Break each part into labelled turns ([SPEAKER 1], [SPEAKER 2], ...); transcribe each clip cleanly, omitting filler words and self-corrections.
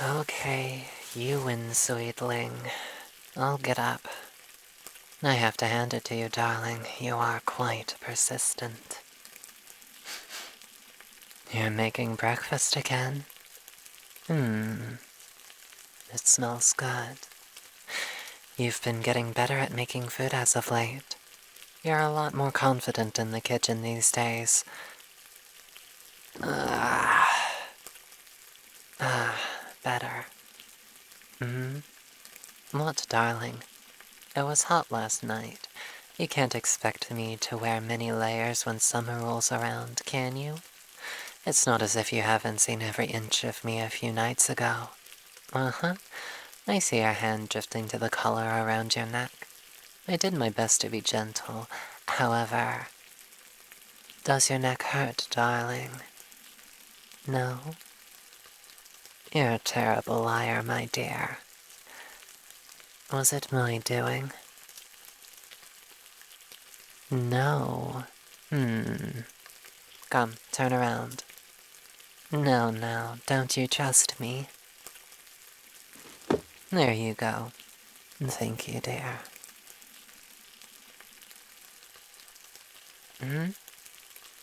[SPEAKER 1] Okay, you win, sweetling. I'll get up. I have to hand it to you, darling. You are quite persistent. You're making breakfast again? It smells good. You've been getting better at making food as of late. You're a lot more confident in the kitchen these days. Better. What, darling? It was hot last night. You can't expect me to wear many layers when summer rolls around, can you? It's not as if you haven't seen every inch of me a few nights ago. Uh-huh. I see your hand drifting to the collar around your neck. I did my best to be gentle. However, does your neck hurt, darling? No? You're a terrible liar, my dear. Was it my doing? No. Come, turn around. No, don't you trust me? There you go. Thank you, dear.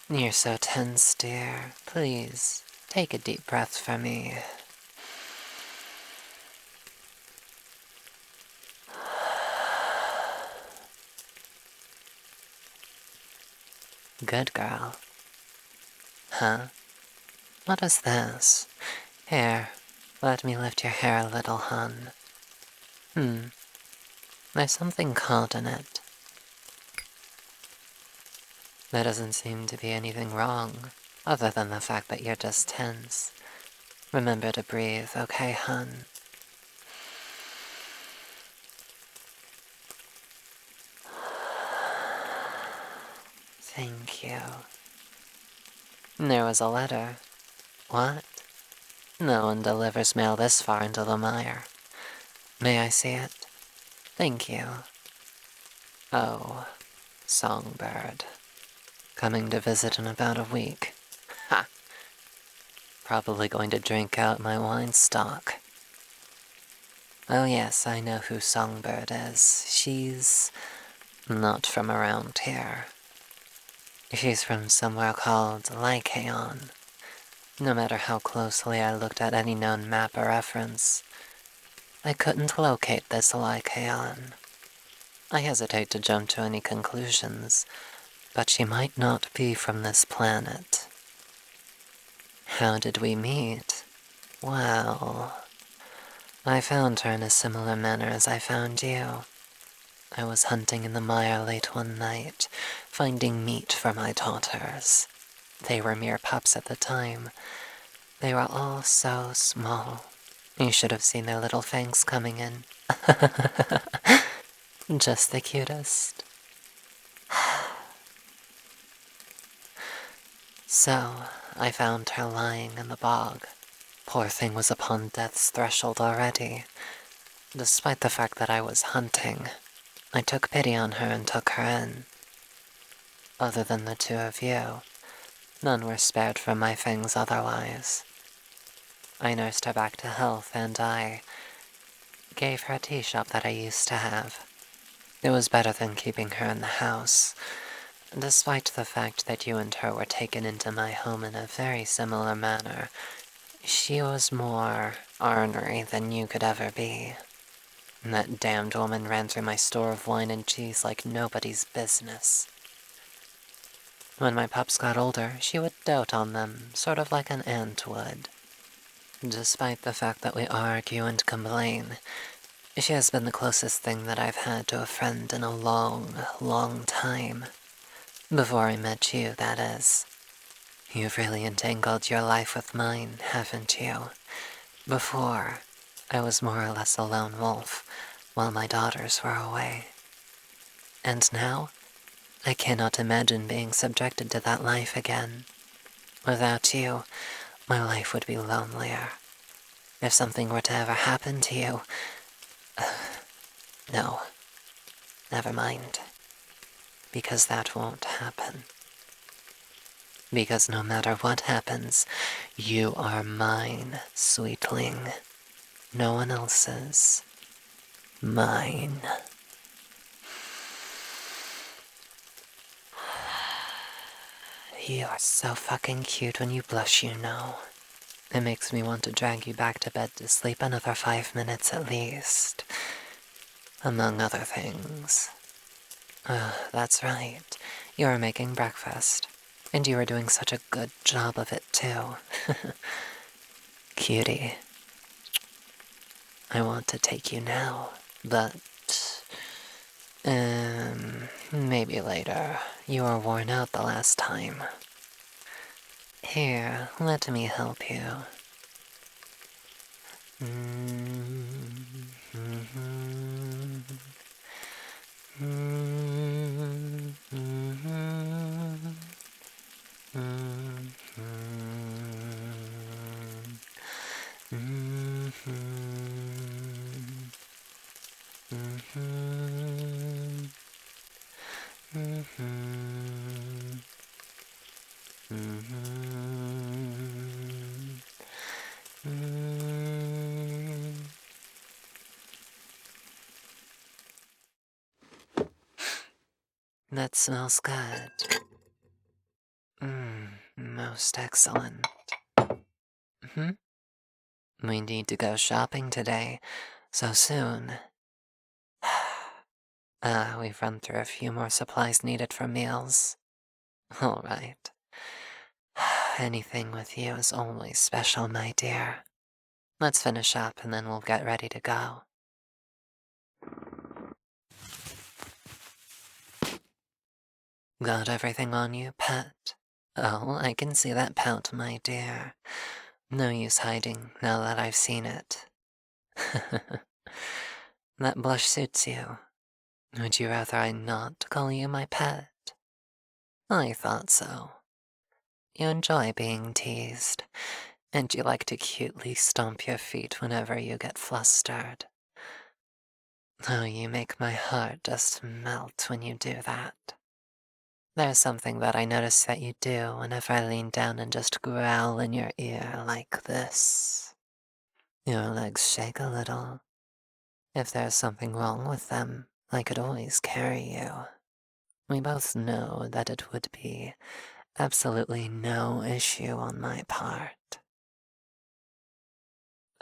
[SPEAKER 1] You're so tense, dear. Please, take a deep breath for me. Good girl. Huh? What is this? Here, let me lift your hair a little, hun. There's something caught in it. There doesn't seem to be anything wrong, other than the fact that you're just tense. Remember to breathe, okay, hun? Thank you. There was a letter. What? No one delivers mail this far into the mire. May I see it? Thank you. Oh, songbird. Coming to visit in about a week. Ha! Probably going to drink out my wine stock. Oh yes, I know who Songbird is. She's not from around here. She's from somewhere called Lycaon. No matter how closely I looked at any known map or reference, I couldn't locate this Lycaon. I hesitate to jump to any conclusions, but she might not be from this planet. How did we meet? Well, I found her in a similar manner as I found you. I was hunting in the mire late one night, finding meat for my daughters. They were mere pups at the time. They were all so small. You should have seen their little fangs coming in. Just the cutest. So, I found her lying in the bog. Poor thing was upon death's threshold already. Despite the fact that I was hunting, I took pity on her and took her in. Other than the two of you, none were spared from my fangs otherwise. I nursed her back to health and I gave her a tea shop that I used to have. It was better than keeping her in the house, despite the fact that you and her were taken into my home in a very similar manner. She was more ornery than you could ever be. That damned woman ran through my store of wine and cheese like nobody's business. When my pups got older, she would dote on them, sort of like an aunt would. Despite the fact that we argue and complain, she has been the closest thing that I've had to a friend in a long time. Before I met you, that is. You've really entangled your life with mine, haven't you? Before, I was more or less a lone wolf, while my daughters were away. And now, I cannot imagine being subjected to that life again. Without you, my life would be lonelier. If something were to ever happen to you... no, never mind. Because that won't happen. Because no matter what happens, you are mine, sweetling. No one else's. Mine. You are so fucking cute when you blush, you know. It makes me want to drag you back to bed to sleep another 5 minutes at least. Among other things. That's right. You are making breakfast. And you are doing such a good job of it, too. Cutie. I want to take you now, but... maybe later. You were worn out the last time. Here, let me help you. That smells good. Most excellent. We need to go shopping today, so soon. We've run through a few more supplies needed for meals. All right. Anything with you is always special, my dear. Let's finish up and then we'll get ready to go. Got everything on you, pet? Oh, I can see that pout, my dear. No use hiding now that I've seen it. That blush suits you. Would you rather I not call you my pet? I thought so. You enjoy being teased, and you like to cutely stomp your feet whenever you get flustered. Oh, you make my heart just melt when you do that. There's something that I notice that you do whenever I lean down and just growl in your ear like this. Your legs shake a little. If there's something wrong with them, I could always carry you. We both know that it would be absolutely no issue on my part.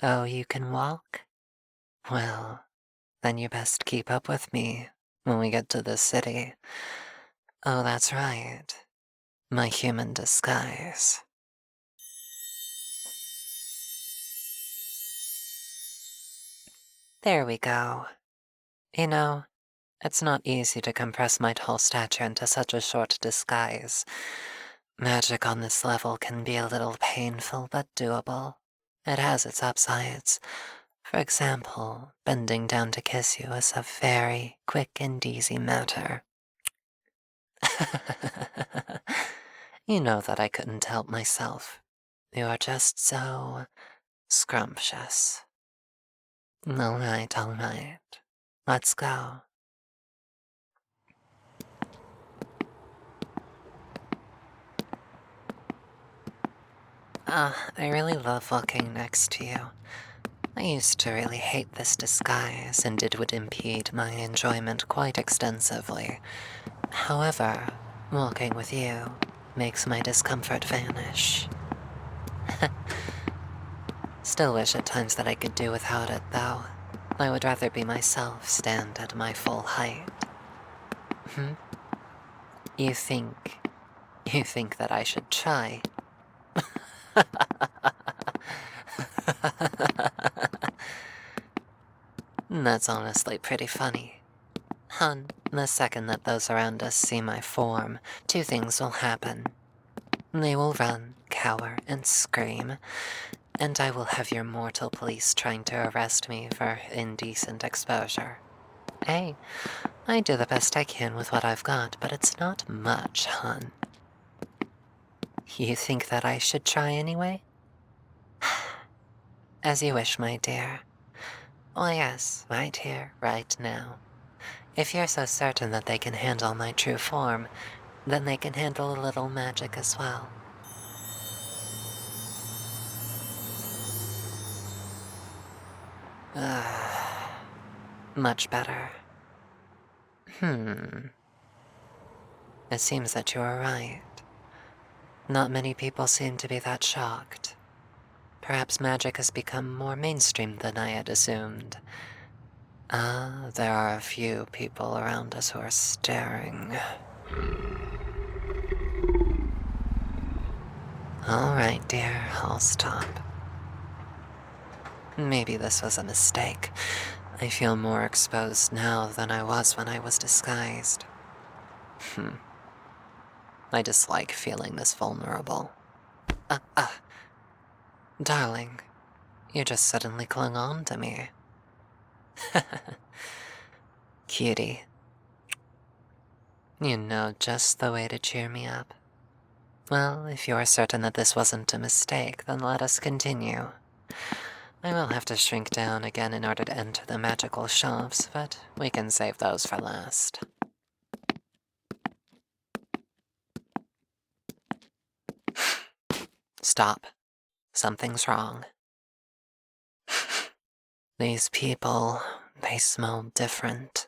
[SPEAKER 1] Oh, you can walk? Well, then you best keep up with me when we get to the city. Oh, that's right. My human disguise. There we go. You know, it's not easy to compress my tall stature into such a short disguise. Magic on this level can be a little painful but doable. It has its upsides. For example, bending down to kiss you is a very quick and easy matter. You know that I couldn't help myself. You are just so scrumptious. All right, all right. Let's go. I really love walking next to you. I used to really hate this disguise, and it would impede my enjoyment quite extensively. However, walking with you makes my discomfort vanish. Still wish at times that I could do without it, though. I would rather be myself, stand at my full height. You think that I should try? That's honestly pretty funny. Hun, the second that those around us see my form, two things will happen. They will run, cower, and scream, and I will have your mortal police trying to arrest me for indecent exposure. Hey, I do the best I can with what I've got, but it's not much, hun. You think that I should try anyway? As you wish, my dear. Well, yes, right here, right now. If you're so certain that they can handle my true form, then they can handle a little magic as well. Much better. It seems that you are right. Not many people seem to be that shocked. Perhaps magic has become more mainstream than I had assumed. There are a few people around us who are staring. All right, dear, I'll stop. Maybe this was a mistake. I feel more exposed now than I was when I was disguised. I dislike feeling this vulnerable. Darling, you just suddenly clung on to me. Cutie. You know just the way to cheer me up. Well, if you are certain that this wasn't a mistake, then let us continue. I will have to shrink down again in order to enter the magical shops, but we can save those for last. Stop. Something's wrong. These people, they smell different.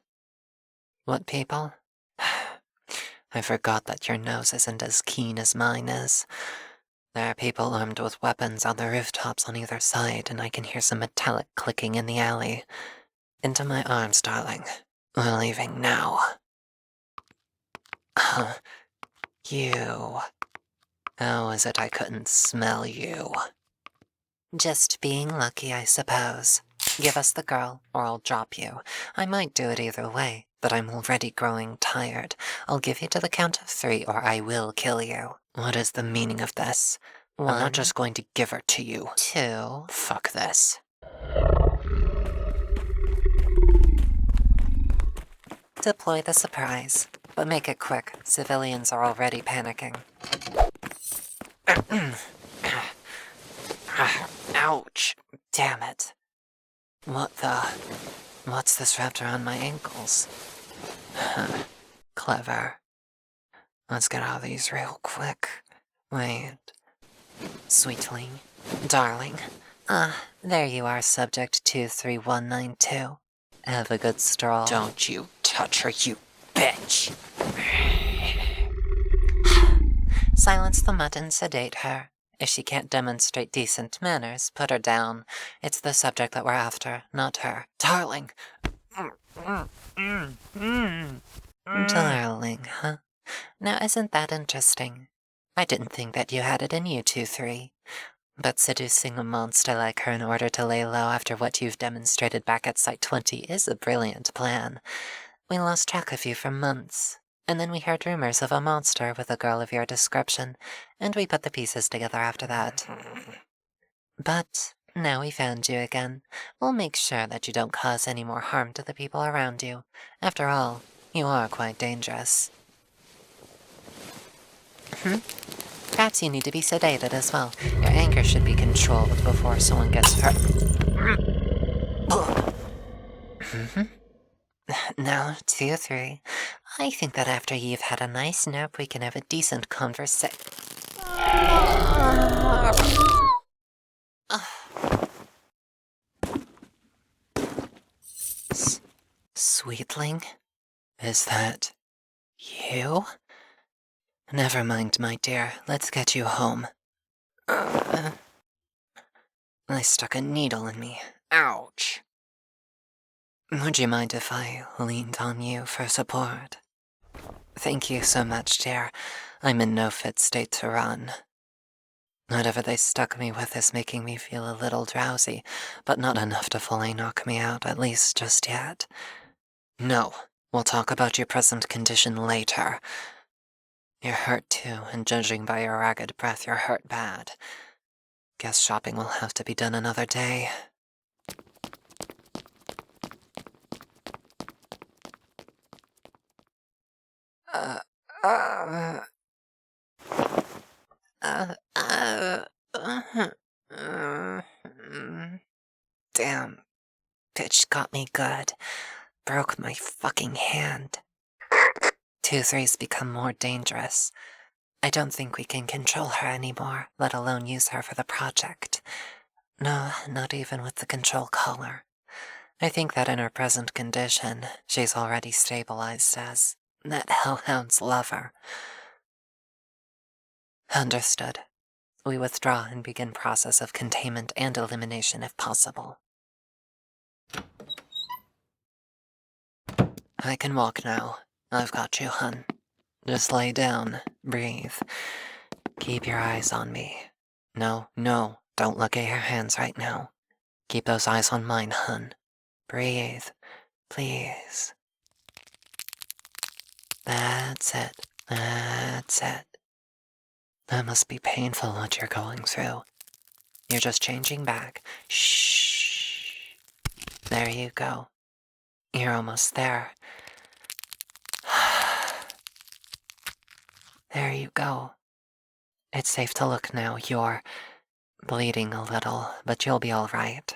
[SPEAKER 1] What people? I forgot that your nose isn't as keen as mine is. There are people armed with weapons on the rooftops on either side, and I can hear some metallic clicking in the alley. Into my arms, darling. We're leaving now. You. How is it I couldn't smell you? Just being lucky, I suppose. Give us the girl, or I'll drop you. I might do it either way, but I'm already growing tired. I'll give you to the count of 3, or I will kill you. What is the meaning of this? 1. I'm not just going to give her to you. 2. Fuck this. Deploy the surprise, but make it quick. Civilians are already panicking. Ouch. Damn it. What's this wrapped around my ankles? Clever. Let's get out of these real quick. Wait. Sweetling. Darling. There you are, subject 23192. Have a good stroll. Don't you touch her, you bitch! Silence the mutt and sedate her. If she can't demonstrate decent manners, put her down. It's the subject that we're after, not her. Darling! Darling, huh? Now isn't that interesting? I didn't think that you had it in you 2-3. But seducing a monster like her in order to lay low after what you've demonstrated back at Site 20 is a brilliant plan. We lost track of you for months, and then we heard rumors of a monster with a girl of your description, and we put the pieces together after that. But now we found you again. We'll make sure that you don't cause any more harm to the people around you. After all, you are quite dangerous. Perhaps you need to be sedated as well. Your anger should be controlled before someone gets hurt. Now, 2-3. I think that after you've had a nice nap, we can have a decent conversation. Sweetling? Is that you? Never mind, my dear. Let's get you home. I stuck a needle in me. Ouch. Would you mind if I leaned on you for support? Thank you so much, dear. I'm in no fit state to run. Whatever they stuck me with is making me feel a little drowsy, but not enough to fully knock me out, at least just yet. No, we'll talk about your present condition later. You're hurt too, and judging by your ragged breath, you're hurt bad. Guess shopping will have to be done another day. Damn. Bitch got me good. Broke my fucking hand. 2-3's become more dangerous. I don't think we can control her anymore, let alone use her for the project. No, not even with the control collar. I think that in her present condition, she's already stabilized as that hellhound's lover. Understood. We withdraw and begin process of containment and elimination if possible. I can walk now. I've got you, hun. Just lay down, breathe. Keep your eyes on me. No, don't look at your hands right now. Keep those eyes on mine, hun. Breathe, please. That's it. That must be painful what you're going through. You're just changing back. Shh. There you go. You're almost there. There you go. It's safe to look now. You're bleeding a little, but you'll be all right.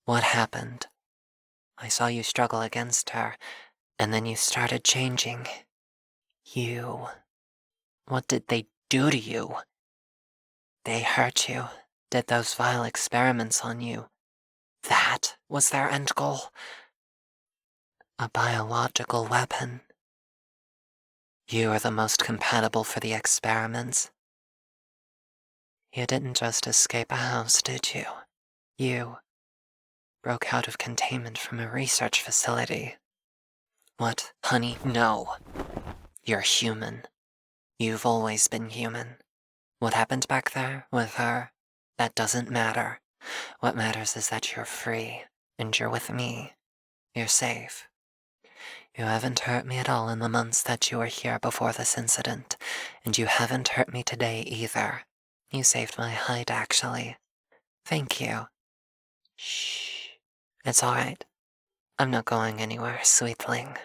[SPEAKER 1] What happened? I saw you struggle against her, and then you started changing. You. What did they do to you? They hurt you, did those vile experiments on you. That was their end goal. A biological weapon. You are the most compatible for the experiments. You didn't just escape a house, did you? You broke out of containment from a research facility. What, honey? No. You're human. You've always been human. What happened back there with her? That doesn't matter. What matters is that you're free, and you're with me. You're safe. You haven't hurt me at all in the months that you were here before this incident, and you haven't hurt me today either. You saved my hide, actually. Thank you. Shh. It's all right. I'm not going anywhere, sweetling.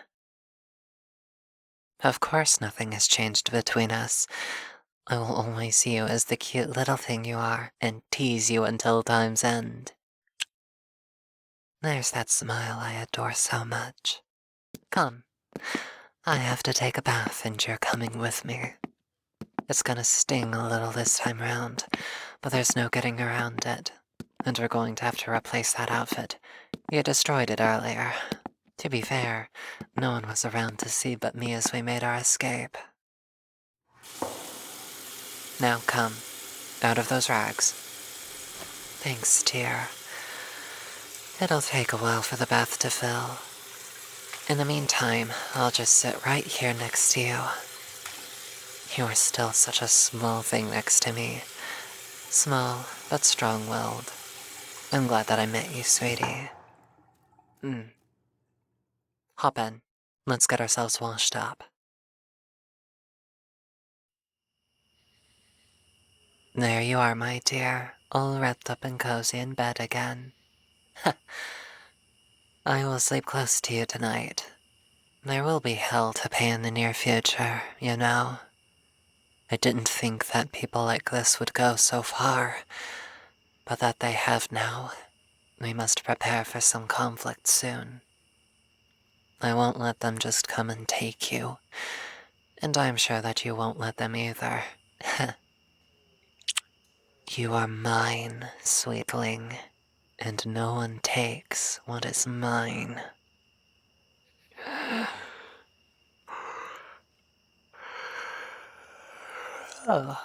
[SPEAKER 1] Of course nothing has changed between us. I will always see you as the cute little thing you are, and tease you until time's end. There's that smile I adore so much. Come. I have to take a bath and you're coming with me. It's gonna sting a little this time round, but there's no getting around it. And we're going to have to replace that outfit. You destroyed it earlier. To be fair, no one was around to see but me as we made our escape. Now come, out of those rags. Thanks, dear. It'll take a while for the bath to fill. In the meantime, I'll just sit right here next to you. You are still such a small thing next to me. Small, but strong-willed. I'm glad that I met you, sweetie. Hop in. Let's get ourselves washed up. There you are, my dear, all wrapped up and cozy in bed again. I will sleep close to you tonight. There will be hell to pay in the near future, you know. I didn't think that people like this would go so far, but that they have now. We must prepare for some conflict soon. I won't let them just come and take you, and I'm sure that you won't let them either. You are mine, sweetling, and no one takes what is mine. Oh.